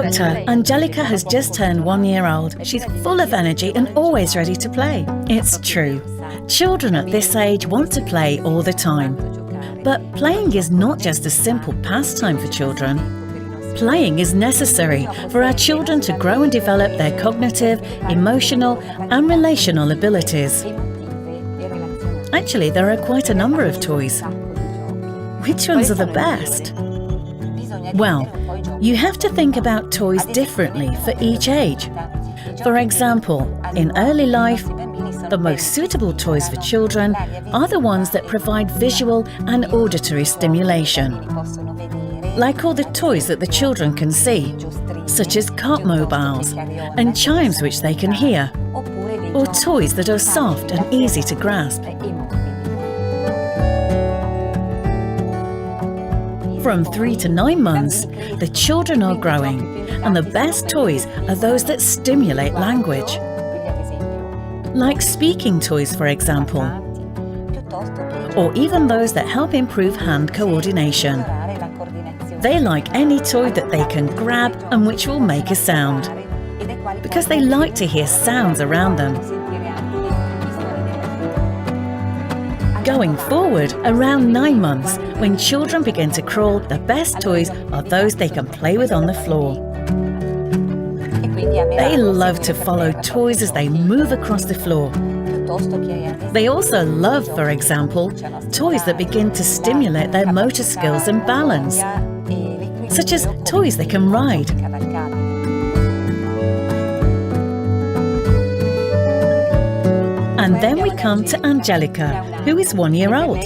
doctor, Angelica has just turned 1 year old. She's full of energy and always ready to play. It's true. Children at this age want to play all the time. But playing is not just a simple pastime for children. Playing is necessary for our children to grow and develop their cognitive, emotional, and relational abilities. Actually, there are quite a number of toys. Which ones are the best? Well, you have to think about toys differently for each age. For example, in early life, the most suitable toys for children are the ones that provide visual and auditory stimulation. Like all the toys that the children can see, such as cart mobiles and chimes which they can hear, or toys that are soft and easy to grasp. From 3 to 9 months, the children are growing, and the best toys are those that stimulate language. Like speaking toys, for example, or even those that help improve hand coordination. They like any toy that they can grab and which will make a sound, because they like to hear sounds around them. Going forward, around 9 months, when children begin to crawl, the best toys are those they can play with on the floor. They love to follow toys as they move across the floor. They also love, for example, toys that begin to stimulate their motor skills and balance, such as toys they can ride. And then we come to Angelica, who is 1 year old,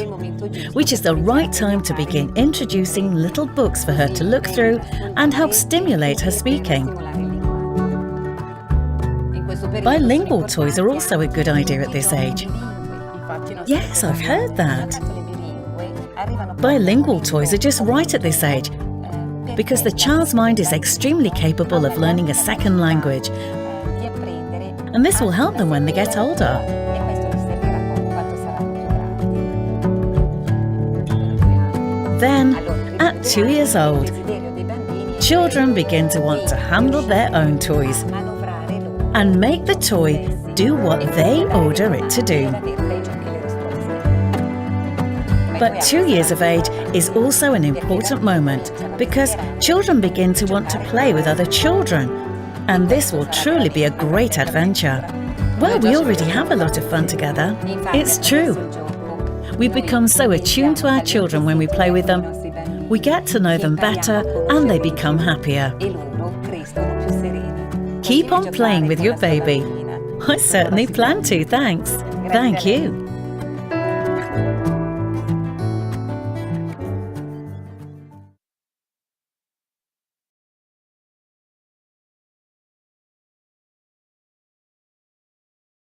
which is the right time to begin introducing little books for her to look through and help stimulate her speaking. Bilingual toys are also a good idea at this age. Yes, I've heard that. Bilingual toys are just right at this age, because the child's mind is extremely capable of learning a second language, and this will help them when they get older. Then, at 2 years old, children begin to want to handle their own toys and make the toy do what they order it to do. But 2 years of age is also an important moment, because children begin to want to play with other children, and this will truly be a great adventure. Well, we already have a lot of fun together. It's true. We become so attuned to our children when we play with them. We get to know them better and they become happier. Keep on playing with your baby. I certainly plan to, thanks. Thank you.